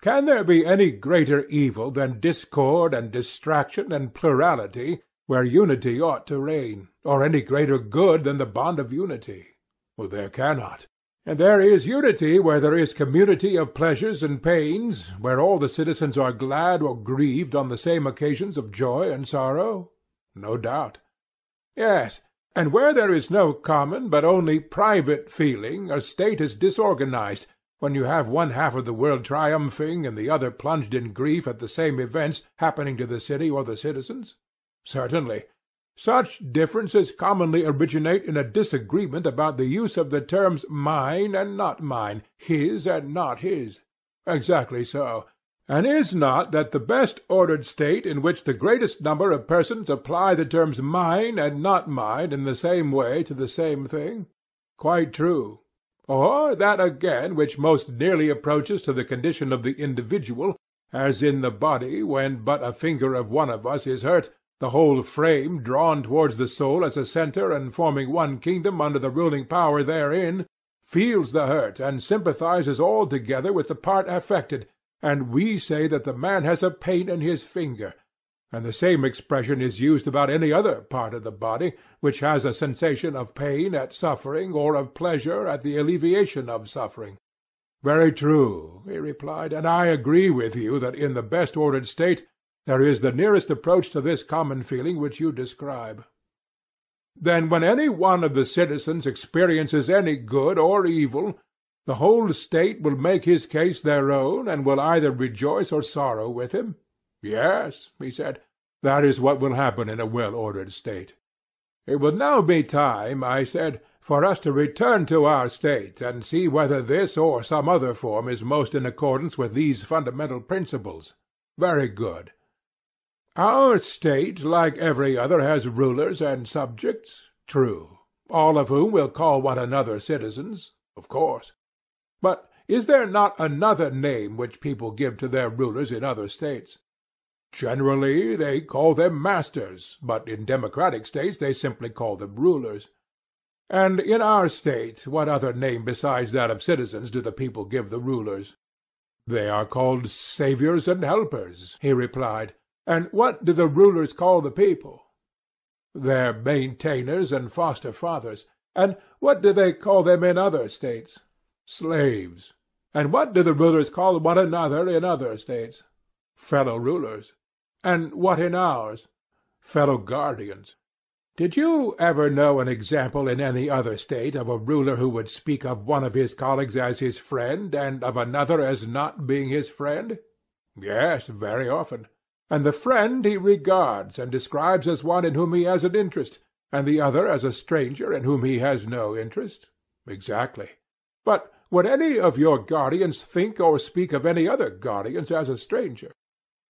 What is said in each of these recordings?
Can there be any greater evil than discord and distraction and plurality, where unity ought to reign, or any greater good than the bond of unity? Well, there cannot. And there is unity where there is community of pleasures and pains, where all the citizens are glad or grieved on the same occasions of joy and sorrow? No doubt. Yes, and where there is no common but only private feeling, a state is disorganized, when you have one half of the world triumphing and the other plunged in grief at the same events happening to the city or the citizens? Certainly. Such differences commonly originate in a disagreement about the use of the terms mine and not mine, his and not his. Exactly so. And is not that the best ordered state in which the greatest number of persons apply the terms mine and not mine in the same way to the same thing? Quite true. Or that again which most nearly approaches to the condition of the individual, as in the body, when but a finger of one of us is hurt, the whole frame drawn towards the soul as a centre and forming one kingdom under the ruling power therein, feels the hurt and sympathizes altogether with the part affected, and we say that the man has a pain in his finger, and the same expression is used about any other part of the body, which has a sensation of pain at suffering, or of pleasure at the alleviation of suffering. Very true, he replied, and I agree with you that in the best ordered state there is the nearest approach to this common feeling which you describe. Then when any one of the citizens experiences any good or evil, the whole state will make his case their own, and will either rejoice or sorrow with him? Yes, he said, that is what will happen in a well-ordered state. It will now be time, I said, for us to return to our state, and see whether this or some other form is most in accordance with these fundamental principles. Very good. Our state, like every other, has rulers and subjects. True. All of whom will call one another citizens. Of course. But is there not another name which people give to their rulers in other states? Generally they call them masters, but in democratic states they simply call them rulers. And in our state what other name besides that of citizens do the people give the rulers? They are called saviors and helpers, he replied. And what do the rulers call the people? Their maintainers and foster fathers. And what do they call them in other states? Slaves. And what do the rulers call one another in other states? Fellow rulers. And what in ours? Fellow guardians. Did you ever know an example in any other state of a ruler who would speak of one of his colleagues as his friend, and of another as not being his friend? Yes, very often. And the friend he regards and describes as one in whom he has an interest, and the other as a stranger in whom he has no interest? Exactly. But would any of your guardians think or speak of any other guardians as a stranger?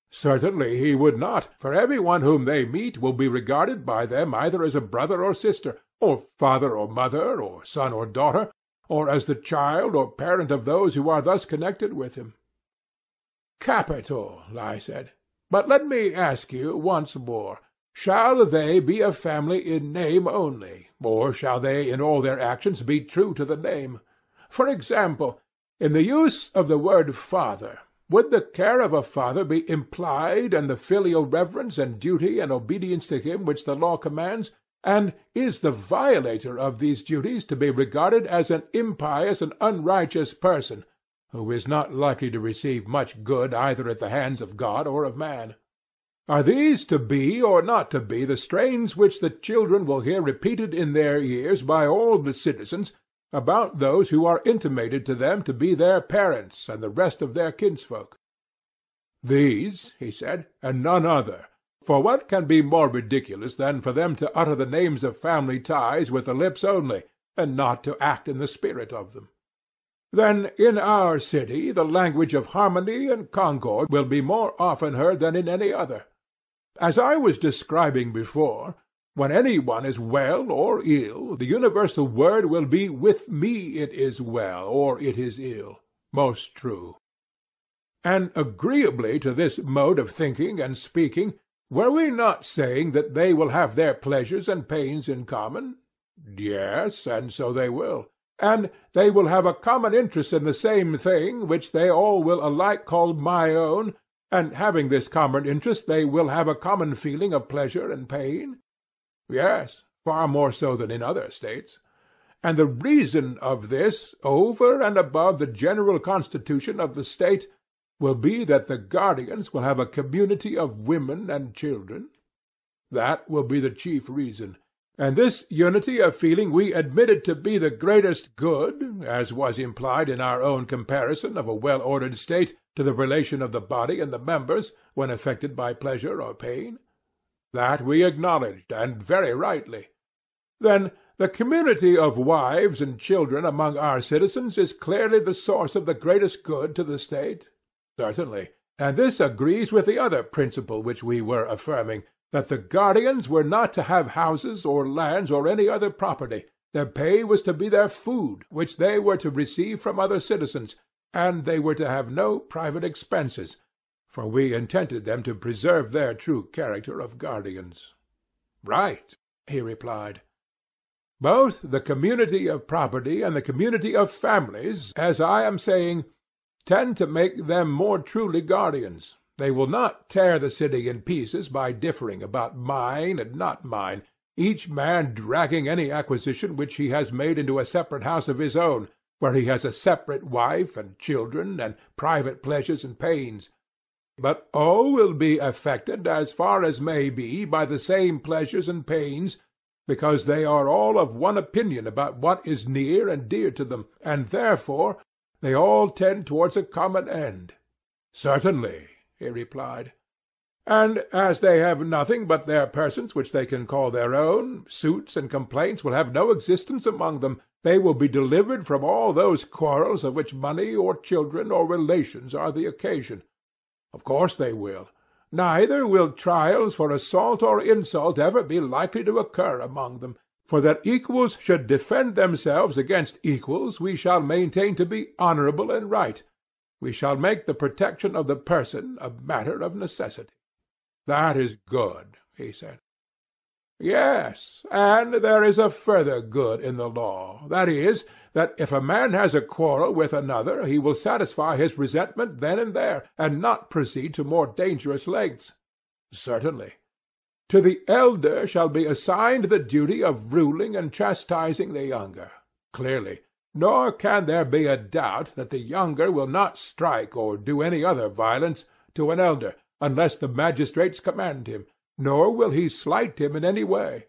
Certainly he would not, for every one whom they meet will be regarded by them either as a brother or sister, or father or mother, or son or daughter, or as the child or parent of those who are thus connected with him. Capital, I said. But let me ask you once more, shall they be a family in name only, or shall they in all their actions be true to the name? For example, in the use of the word father, would the care of a father be implied, and the filial reverence and duty and obedience to him which the law commands? And is the violator of these duties to be regarded as an impious and unrighteous person, who is not likely to receive much good either at the hands of God or of man? Are these to be or not to be the strains which the children will hear repeated in their ears by all the citizens about those who are intimated to them to be their parents and the rest of their kinsfolk? These, he said, and none other. For what can be more ridiculous than for them to utter the names of family ties with the lips only, and not to act in the spirit of them? Then in our city the language of harmony and concord will be more often heard than in any other. As I was describing before, when any one is well or ill, the universal word will be, with me it is well, or it is ill. Most true. And agreeably to this mode of thinking and speaking, were we not saying that they will have their pleasures and pains in common? Yes, and so they will. and they will have a common interest in the same thing, which they all will alike call my own, and having this common interest they will have a common feeling of pleasure and pain? Yes, far more so than in other states. And the reason of this, over and above the general constitution of the state, will be that the guardians will have a community of women and children. That will be the chief reason. And this unity of feeling we admitted to be the greatest good, as was implied in our own comparison of a well-ordered state to the relation of the body and the members, when affected by pleasure or pain. That we acknowledged, and very rightly. Then the community of wives and children among our citizens is clearly the source of the greatest good to the state? Certainly. And this agrees with the other principle which we were affirming, that the guardians were not to have houses or lands or any other property. Their pay was to be their food, which they were to receive from other citizens, and they were to have no private expenses, for we intended them to preserve their true character of guardians. Right, he replied. Both the community of property and the community of families, as I am saying, tend to make them more truly guardians. They will not tear the city in pieces by differing about mine and not mine, each man dragging any acquisition which he has made into a separate house of his own, where he has a separate wife and children and private pleasures and pains. But all will be affected, as far as may be, by the same pleasures and pains, because they are all of one opinion about what is near and dear to them, and therefore they all tend towards a common end. Certainly, he replied. And as they have nothing but their persons which they can call their own, suits and complaints will have no existence among them. They will be delivered from all those quarrels of which money or children or relations are the occasion. Of course they will. Neither will trials for assault or insult ever be likely to occur among them, for that equals should defend themselves against equals we shall maintain to be honourable and right. We shall make the protection of the person a matter of necessity. That is good, he said. Yes, and there is a further good in the law, that is, that if a man has a quarrel with another, he will satisfy his resentment then and there, and not proceed to more dangerous lengths. Certainly. To the elder shall be assigned the duty of ruling and chastising the younger. Clearly. Nor can there be a doubt that the younger will not strike or do any other violence to an elder, unless the magistrates command him, nor will he slight him in any way.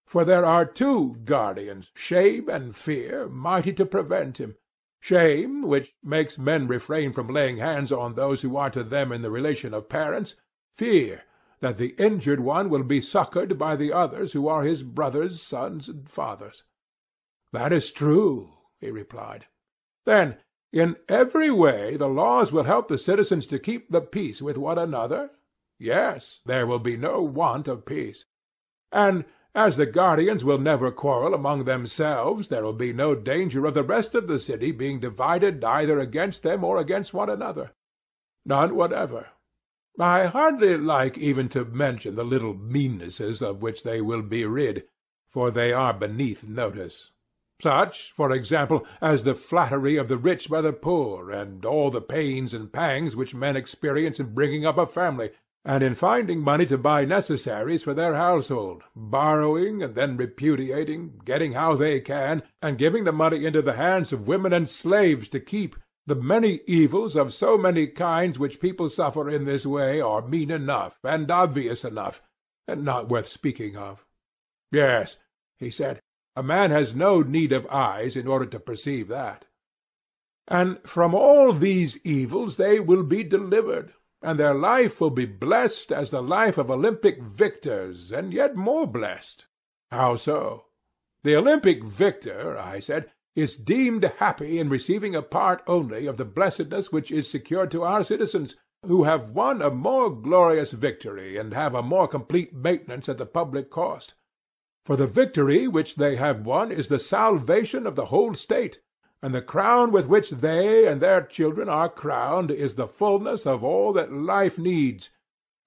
For there are two guardians, shame and fear, mighty to prevent him. Shame, which makes men refrain from laying hands on those who are to them in the relation of parents. Fear, that the injured one will be succoured by the others who are his brothers, sons, and fathers. That is true, he replied. Then, in every way the laws will help the citizens to keep the peace with one another? Yes, there will be no want of peace. And as the guardians will never quarrel among themselves, there will be no danger of the rest of the city being divided either against them or against one another. None whatever. I hardly like even to mention the little meannesses of which they will be rid, for they are beneath notice. Such, for example, as the flattery of the rich by the poor, and all the pains and pangs which men experience in bringing up a family, and in finding money to buy necessaries for their household, borrowing and then repudiating, getting how they can, and giving the money into the hands of women and slaves to keep. The many evils of so many kinds which people suffer in this way are mean enough, and obvious enough, and not worth speaking of. Yes, he said. A man has no need of eyes in order to perceive that. And from all these evils they will be delivered, and their life will be blessed as the life of Olympic victors, and yet more blessed. How so? The Olympic victor, I said, is deemed happy in receiving a part only of the blessedness which is secured to our citizens, who have won a more glorious victory and have a more complete maintenance at the public cost. For the victory which they have won is the salvation of the whole state, and the crown with which they and their children are crowned is the fullness of all that life needs.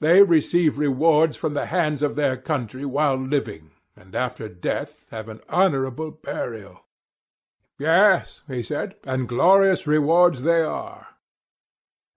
They receive rewards from the hands of their country while living, and after death have an honourable burial. Yes, he said, and glorious rewards they are.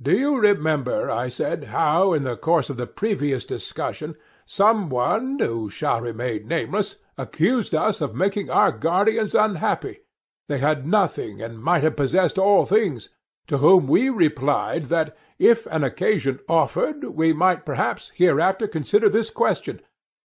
Do you remember, I said, how in the course of the previous discussion some one, who shall remain nameless, accused us of making our guardians unhappy? They had nothing and might have possessed all things, to whom we replied that, if an occasion offered, we might perhaps hereafter consider this question,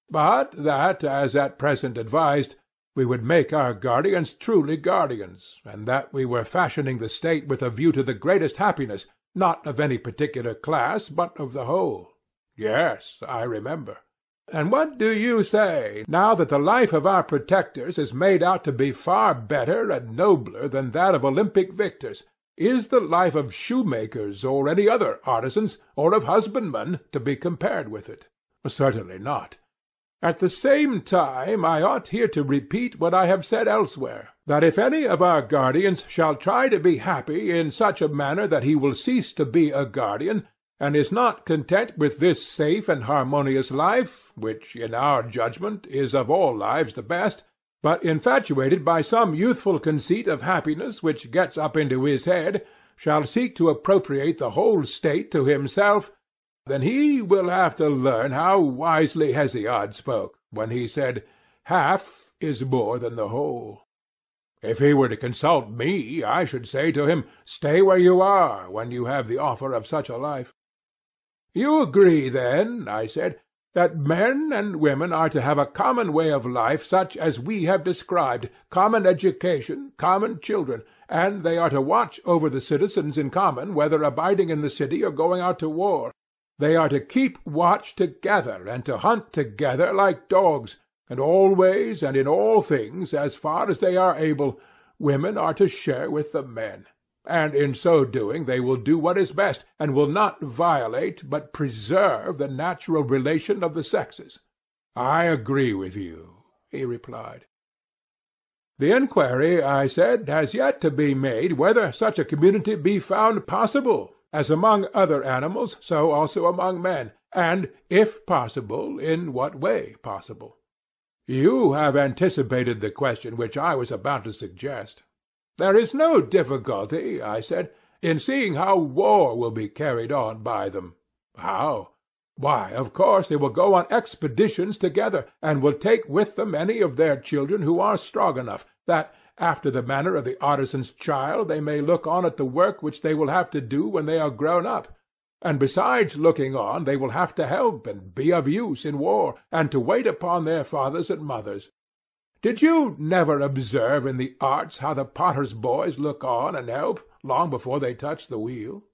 but that, as at present advised, we would make our guardians truly guardians, and that we were fashioning the state with a view to the greatest happiness, not of any particular class, but of the whole. Yes, I remember. And what do you say, now that the life of our protectors is made out to be far better and nobler than that of Olympic victors? Is the life of shoemakers, or any other artisans, or of husbandmen, to be compared with it? Certainly not. At the same time I ought here to repeat what I have said elsewhere, that if any of our guardians shall try to be happy in such a manner that he will cease to be a guardian, and is not content with this safe and harmonious life, which in our judgment is of all lives the best, but infatuated by some youthful conceit of happiness which gets up into his head, shall seek to appropriate the whole state to himself, then he will have to learn how wisely Hesiod spoke, when he said, "Half is more than the whole." If he were to consult me, I should say to him, "Stay where you are, when you have the offer of such a life." "You agree, then," I said, "that men and women are to have a common way of life such as we have described, common education, common children, and they are to watch over the citizens in common, whether abiding in the city or going out to war. They are to keep watch together, and to hunt together like dogs, and always and in all things, as far as they are able, women are to share with the men. And in so doing they will do what is best, and will not violate, but preserve the natural relation of the sexes." "I agree with you," he replied. "The inquiry," I said, "has yet to be made whether such a community be found possible, as among other animals, so also among men, and, if possible, in what way possible." "You have anticipated the question which I was about to suggest." "There is no difficulty," I said, "in seeing how war will be carried on by them." "How?" "Why, of course they will go on expeditions together, and will take with them any of their children who are strong enough, that, after the manner of the artisan's child, they may look on at the work which they will have to do when they are grown up. And besides looking on, they will have to help and be of use in war, and to wait upon their fathers and mothers. Did you never observe in the arts how the potter's boys look on and help, long before they touch the wheel?"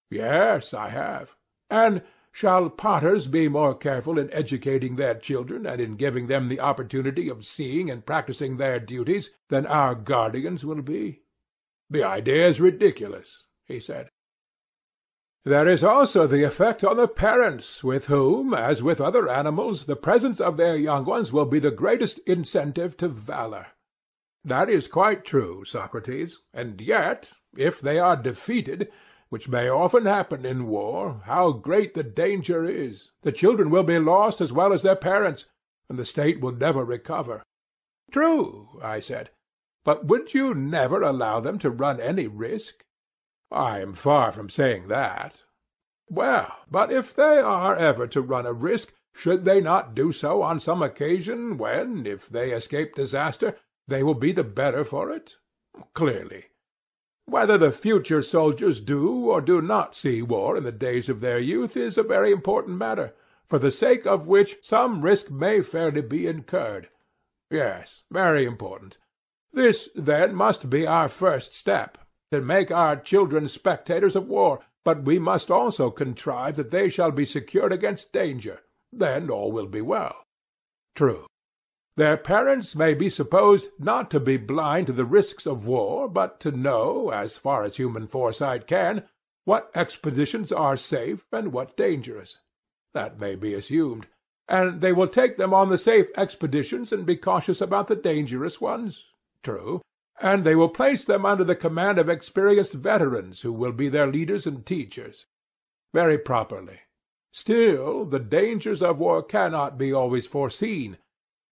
"Yes, I have." "And shall potters be more careful in educating their children, and in giving them the opportunity of seeing and practising their duties, than our guardians will be?" "The idea is ridiculous," he said. "There is also the effect on the parents, with whom, as with other animals, the presence of their young ones will be the greatest incentive to valor." "That is quite true, Socrates. And yet, if they are defeated, which may often happen in war, how great the danger is! The children will be lost as well as their parents, and the state will never recover." "True," I said. "But would you never allow them to run any risk?" "I am far from saying that." "Well, but if they are ever to run a risk, should they not do so on some occasion when, if they escape disaster, they will be the better for it?" "Clearly." "Whether the future soldiers do or do not see war in the days of their youth is a very important matter, for the sake of which some risk may fairly be incurred." "Yes, very important. This, then, must be our first step, to make our children spectators of war, but we must also contrive that they shall be secured against danger. Then all will be well." "True." "Their parents may be supposed not to be blind to the risks of war, but to know, as far as human foresight can, what expeditions are safe and what dangerous." "That may be assumed." "And they will take them on the safe expeditions and be cautious about the dangerous ones." "True." "And they will place them under the command of experienced veterans, who will be their leaders and teachers." "Very properly." "Still, the dangers of war cannot be always foreseen.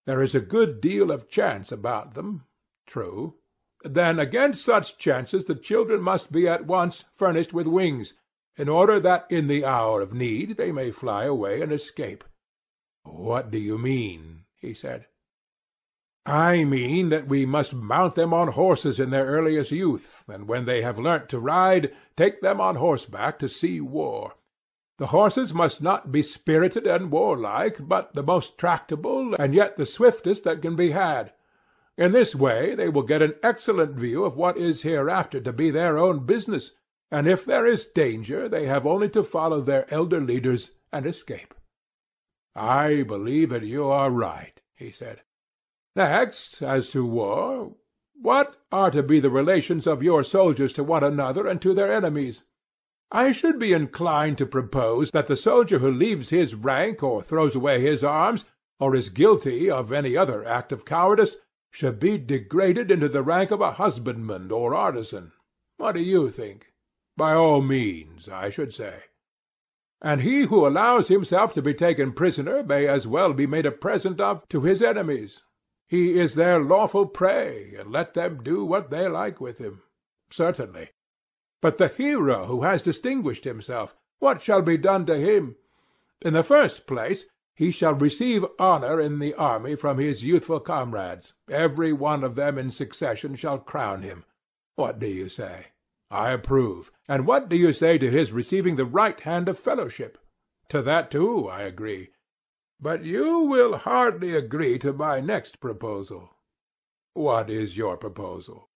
There is a good deal of chance about them." "True." Then against such chances the children must be at once furnished with wings, in order that in the hour of need they may fly away and escape. What do you mean? He said. I mean that we must mount them on horses in their earliest youth, and when they have learnt to ride, take them on horseback to see war. The horses must not be spirited and warlike, but the most tractable, and yet the swiftest that can be had. In this way they will get an excellent view of what is hereafter to be their own business, and if there is danger they have only to follow their elder leaders and escape. I believe that you are right, he said. Next, as to war, what are to be the relations of your soldiers to one another and to their enemies? I should be inclined to propose that the soldier who leaves his rank or throws away his arms, or is guilty of any other act of cowardice, should be degraded into the rank of a husbandman or artisan. What do you think? By all means, I should say. And he who allows himself to be taken prisoner may as well be made a present of to his enemies. He is their lawful prey, and let them do what they like with him. Certainly. But the hero who has distinguished himself, what shall be done to him? In the first place, he shall receive honour in the army from his youthful comrades. Every one of them in succession shall crown him. What do you say? I approve. And what do you say to his receiving the right hand of fellowship? To that too I agree. But you will hardly agree to my next proposal. What is your proposal?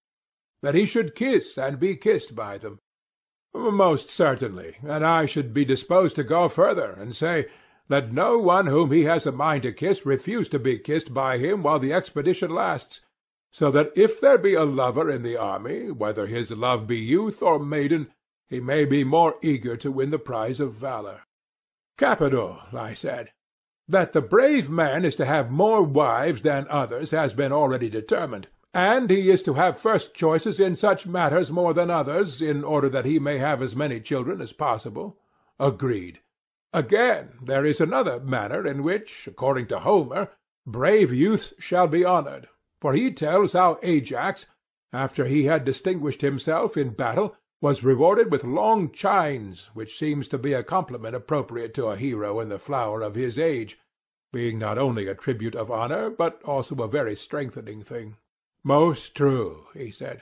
That he should kiss and be kissed by them. Most certainly, and I should be disposed to go further, and say, let no one whom he has a mind to kiss refuse to be kissed by him while the expedition lasts, so that if there be a lover in the army, whether his love be youth or maiden, he may be more eager to win the prize of valour. Capital, I said. That the brave man is to have more wives than others has been already determined, and he is to have first choices in such matters more than others, in order that he may have as many children as possible. Agreed. Again, there is another manner in which, according to Homer, brave youths shall be honoured, for he tells how Ajax, after he had distinguished himself in battle, was rewarded with long chines, which seems to be a compliment appropriate to a hero in the flower of his age, being not only a tribute of honour, but also a very strengthening thing. Most true, he said.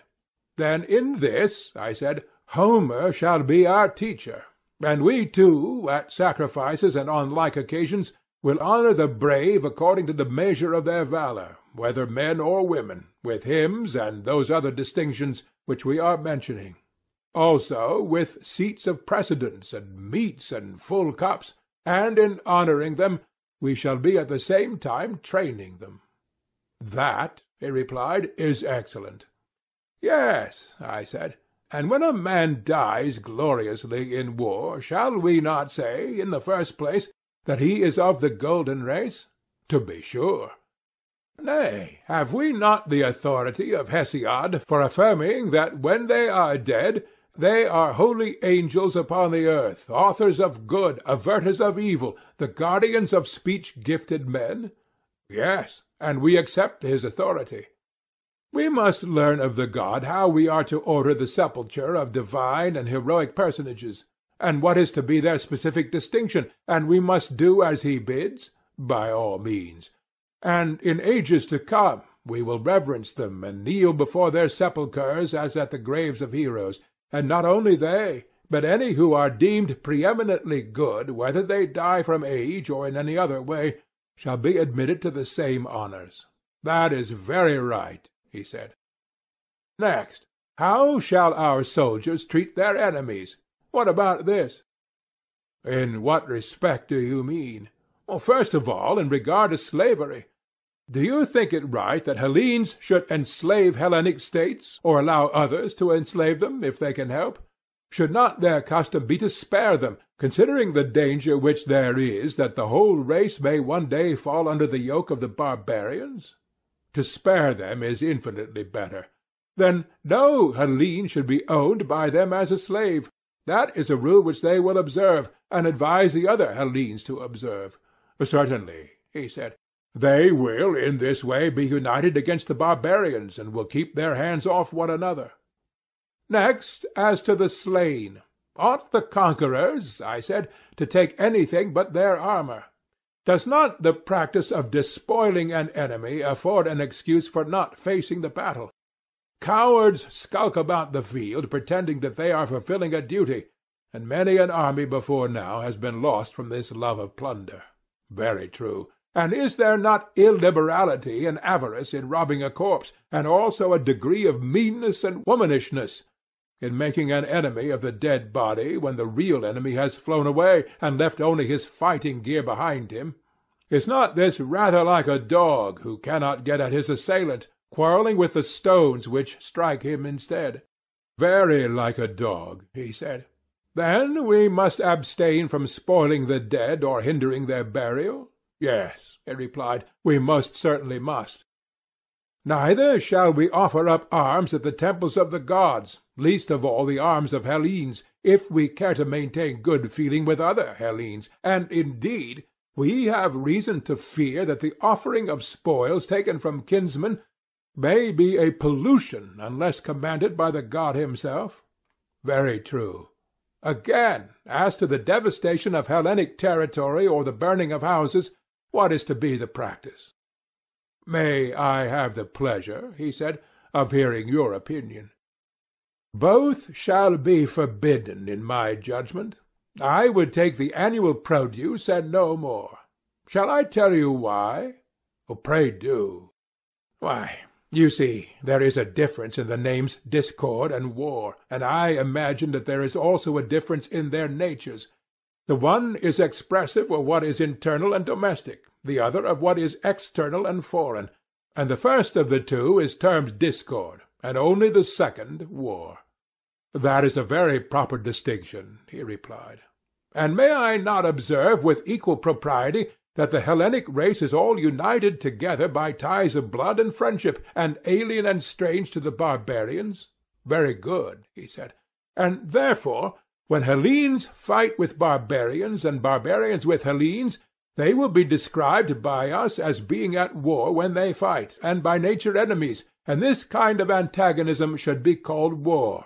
Then in this, I said, Homer shall be our teacher, and we too, at sacrifices and on like occasions, will honour the brave according to the measure of their valour, whether men or women, with hymns and those other distinctions which we are mentioning. Also with seats of precedence, and meats, and full cups, and in honouring them we shall be at the same time training them. That, he replied, is excellent. Yes, I said, and when a man dies gloriously in war, shall we not say, in the first place, that he is of the golden race? To be sure. Nay, have we not the authority of Hesiod for affirming that when they are dead, they are holy angels upon the earth, authors of good, averters of evil, the guardians of speech-gifted men? Yes, and we accept his authority. We must learn of the god how we are to order the sepulture of divine and heroic personages, and what is to be their specific distinction, and we must do as he bids, by all means. And in ages to come we will reverence them and kneel before their sepulchres as at the graves of heroes, and not only they, but any who are deemed preeminently good, whether they die from age or in any other way, shall be admitted to the same honours. That is very right, he said. Next, how shall our soldiers treat their enemies? What about this? In what respect do you mean? Well, first of all, in regard to slavery. Do you think it right that Hellenes should enslave Hellenic states, or allow others to enslave them, if they can help? Should not their custom be to spare them, considering the danger which there is that the whole race may one day fall under the yoke of the barbarians? To spare them is infinitely better. Then no Hellene should be owned by them as a slave. That is a rule which they will observe, and advise the other Hellenes to observe. Certainly, he said. They will in this way be united against the barbarians, and will keep their hands off one another. Next, as to the slain. Ought the conquerors, I said, to take anything but their armour? Does not the practice of despoiling an enemy afford an excuse for not facing the battle? Cowards skulk about the field, pretending that they are fulfilling a duty, and many an army before now has been lost from this love of plunder. Very true. And is there not illiberality and avarice in robbing a corpse, and also a degree of meanness and womanishness in making an enemy of the dead body when the real enemy has flown away, and left only his fighting gear behind him? Is not this rather like a dog who cannot get at his assailant, quarrelling with the stones which strike him instead? Very like a dog, he said. Then we must abstain from spoiling the dead or hindering their burial? Yes, he replied, we most certainly must. Neither shall we offer up arms at the temples of the gods, least of all the arms of Hellenes, if we care to maintain good feeling with other Hellenes, and indeed we have reason to fear that the offering of spoils taken from kinsmen may be a pollution unless commanded by the god himself. Very true. Again, as to the devastation of Hellenic territory or the burning of houses, what is to be the practice? May I have the pleasure, he said, of hearing your opinion? Both shall be forbidden in my judgment. I would take the annual produce and no more. Shall I tell you why? Oh, pray do. Why, you see, there is a difference in the names discord and war, and I imagine that there is also a difference in their natures. The one is expressive of what is internal and domestic, the other of what is external and foreign, and the first of the two is termed discord, and only the second war. That is a very proper distinction, he replied. And may I not observe with equal propriety that the Hellenic race is all united together by ties of blood and friendship, and alien and strange to the barbarians? Very good, he said. And therefore, when Hellenes fight with barbarians, and barbarians with Hellenes, they will be described by us as being at war when they fight, and by nature enemies, and this kind of antagonism should be called war.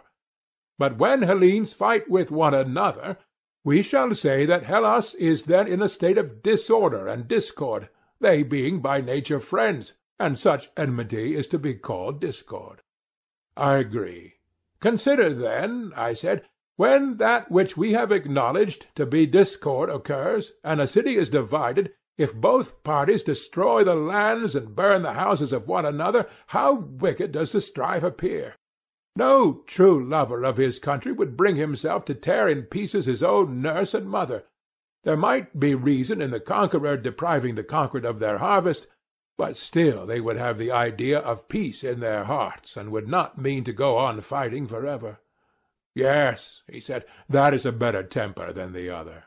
But when Hellenes fight with one another, we shall say that Hellas is then in a state of disorder and discord, they being by nature friends, and such enmity is to be called discord. I agree. Consider then, I said, when that which we have acknowledged to be discord occurs, and a city is divided, if both parties destroy the lands and burn the houses of one another, how wicked does the strife appear! No true lover of his country would bring himself to tear in pieces his own nurse and mother. There might be reason in the conqueror depriving the conquered of their harvest, but still they would have the idea of peace in their hearts, and would not mean to go on fighting forever. Yes, he said, that is a better temper than the other.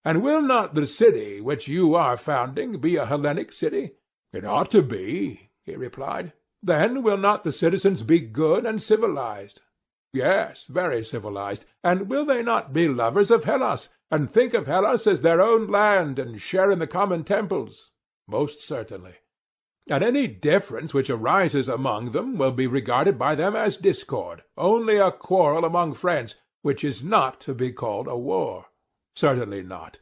And will not the city which you are founding be a Hellenic city? It ought to be, he replied. Then will not the citizens be good and civilized? Yes, very civilized. And will they not be lovers of Hellas, and think of Hellas as their own land, and share in the common temples? Most certainly. And any difference which arises among them will be regarded by them as discord, only a quarrel among friends, which is not to be called a war. Certainly not.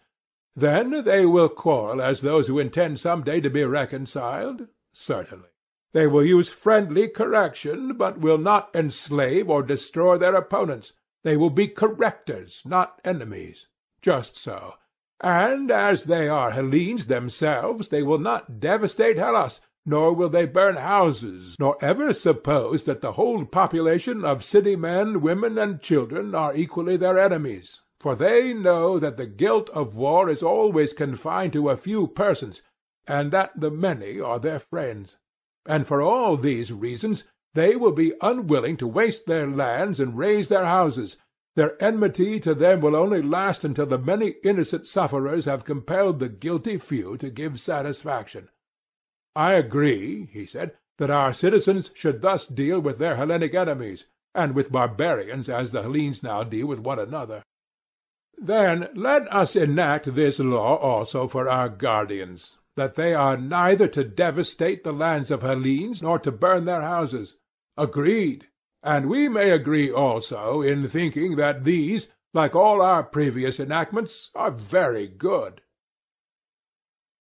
Then they will quarrel as those who intend some day to be reconciled? Certainly. They will use friendly correction, but will not enslave or destroy their opponents. They will be correctors, not enemies. Just so. And as they are Hellenes themselves, they will not devastate Hellas, nor will they burn houses, nor ever suppose that the whole population of city men, women, and children are equally their enemies, for they know that the guilt of war is always confined to a few persons, and that the many are their friends. And for all these reasons they will be unwilling to waste their lands and raze their houses. Their enmity to them will only last until the many innocent sufferers have compelled the guilty few to give satisfaction. I agree, he said, that our citizens should thus deal with their Hellenic enemies, and with barbarians as the Hellenes now deal with one another. Then let us enact this law also for our guardians, that they are neither to devastate the lands of Hellenes nor to burn their houses. Agreed. And we may agree also in thinking that these, like all our previous enactments, are very good.